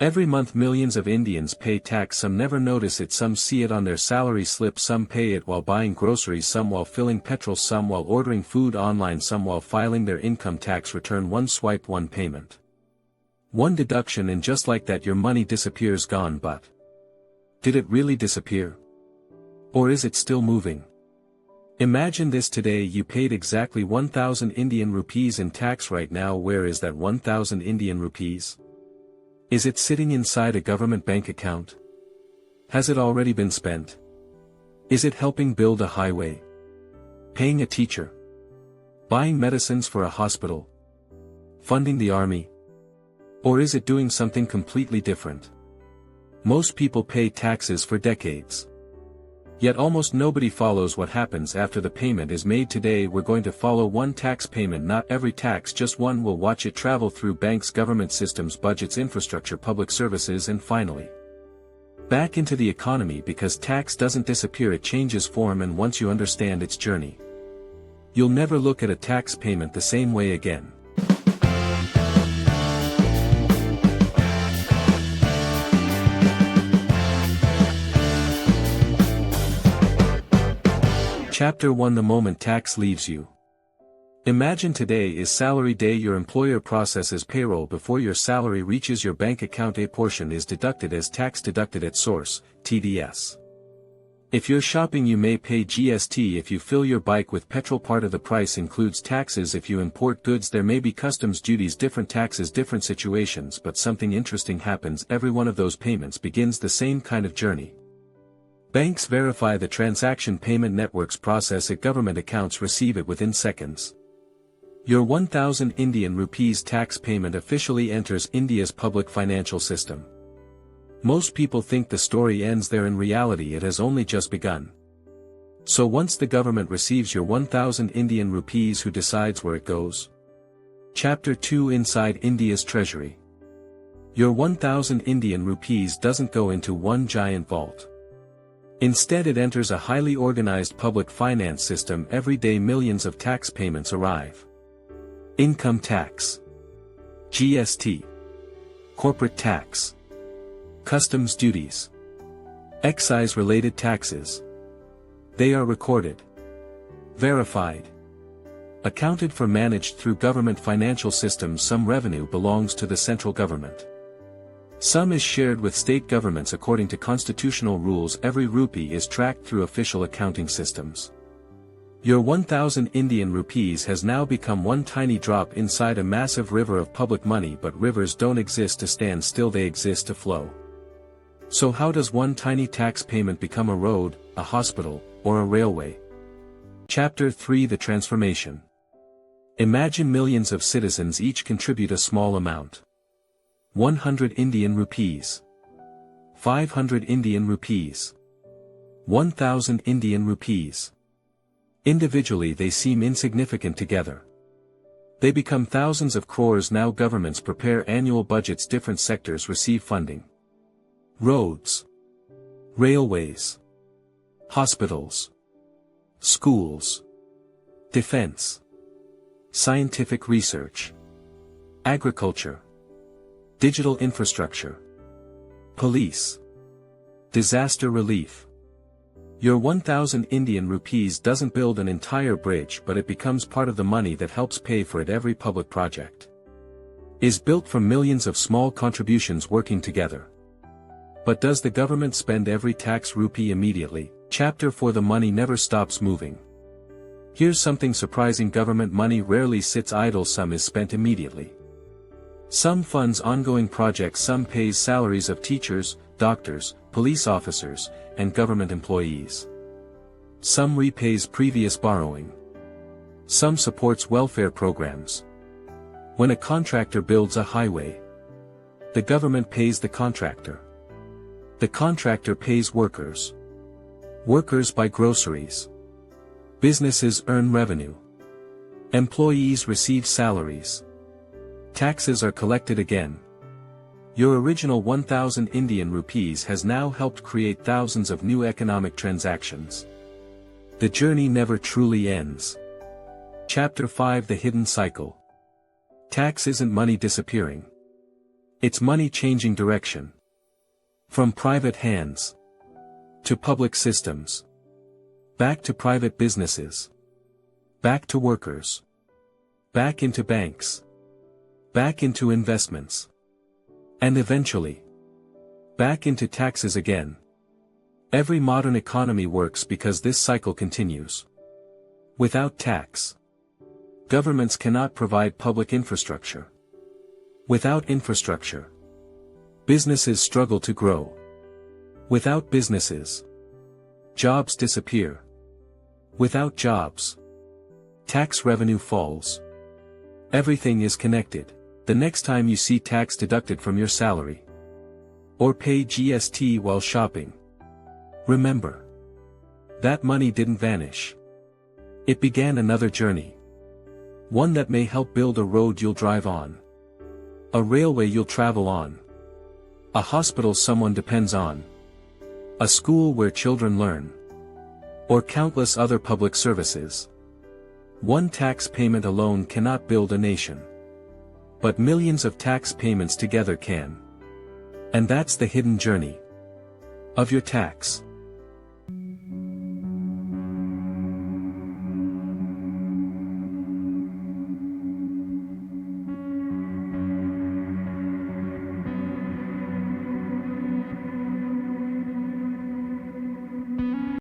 Every month millions of Indians pay tax. Some never notice it, some see it on their salary slip, some pay it while buying groceries, some while filling petrol, some while ordering food online, some while filing their income tax return. One swipe, one payment. One deduction, and just like that your money disappears, gone. But did it really disappear? Or is it still moving? Imagine this: today you paid exactly 1,000 Indian rupees in tax. Right now, where is that 1,000 Indian rupees? Is it sitting inside a government bank account? Has it already been spent? Is it helping build a highway? Paying a teacher? Buying medicines for a hospital? Funding the army? Or is it doing something completely different? Most people pay taxes for decades. Yet almost nobody follows what happens after the payment is made. Today we're going to follow one tax payment, not every tax, just one. We'll watch it travel through banks, government systems, budgets, infrastructure, public services, and finally back into the economy, because tax doesn't disappear, it changes form, and once you understand its journey, you'll never look at a tax payment the same way again. Chapter 1: The moment tax leaves you. Imagine today is salary day. Your employer processes payroll before your salary reaches your bank account. A portion is deducted as tax, deducted at source, TDS. If you're shopping, you may pay GST. If you fill your bike with petrol, part of the price includes taxes. If you import goods, there may be customs duties, different taxes, different situations. But something interesting happens. Every one of those payments begins the same kind of journey. Banks verify the transaction, payment networks process it, government accounts receive it within seconds. Your 1,000 Indian rupees tax payment officially enters India's public financial system. Most people think the story ends there. In reality, it has only just begun. So once the government receives your 1,000 Indian rupees, who decides where it goes? Chapter 2: Inside India's Treasury. Your 1,000 Indian rupees doesn't go into one giant vault. Instead, it enters a highly organized public finance system. Every day millions of tax payments arrive. Income tax, GST, corporate tax, customs duties, excise-related taxes. They are recorded, verified, accounted for, managed through government financial systems. Some revenue belongs to the central government. Some is shared with state governments according to constitutional rules. Every rupee is tracked through official accounting systems. Your 1,000 Indian rupees has now become one tiny drop inside a massive river of public money. But rivers don't exist to stand still, they exist to flow. So how does one tiny tax payment become a road, a hospital, or a railway? Chapter 3: The Transformation. Imagine millions of citizens each contribute a small amount. 100 Indian rupees, 500 Indian rupees, 1,000 Indian rupees. Individually they seem insignificant, together they become thousands of crores. Now governments prepare annual budgets, different sectors receive funding. Roads, railways, hospitals, schools, defense, scientific research, agriculture, digital infrastructure, police, disaster relief. Your 1,000 Indian rupees doesn't build an entire bridge, but it becomes part of the money that helps pay for it. Every public project is built from millions of small contributions working together. But does the government spend every tax rupee immediately? Chapter 4: The money never stops moving. Here's something surprising: government money rarely sits idle. Some is spent immediately. Some funds ongoing projects, some pays salaries of teachers, doctors, police officers, and government employees. Some repays previous borrowing. Some supports welfare programs. When a contractor builds a highway, the government pays the contractor. The contractor pays workers. Workers buy groceries. Businesses earn revenue. Employees receive salaries. Taxes are collected again. Your original 1,000 Indian rupees has now helped create thousands of new economic transactions. The journey never truly ends. Chapter 5: The Hidden Cycle. Tax isn't money disappearing. It's money changing direction. From private hands to public systems. Back to private businesses. Back to workers. Back into banks. Back into investments. And eventually, back into taxes again. Every modern economy works because this cycle continues. Without tax, governments cannot provide public infrastructure. Without infrastructure, businesses struggle to grow. Without businesses, jobs disappear. Without jobs, tax revenue falls. Everything is connected. The next time you see tax deducted from your salary, or pay GST while shopping, remember, that money didn't vanish. It began another journey. One that may help build a road you'll drive on. A railway you'll travel on. A hospital someone depends on. A school where children learn. Or countless other public services. One tax payment alone cannot build a nation. But millions of tax payments together can. And that's the hidden journey of your tax.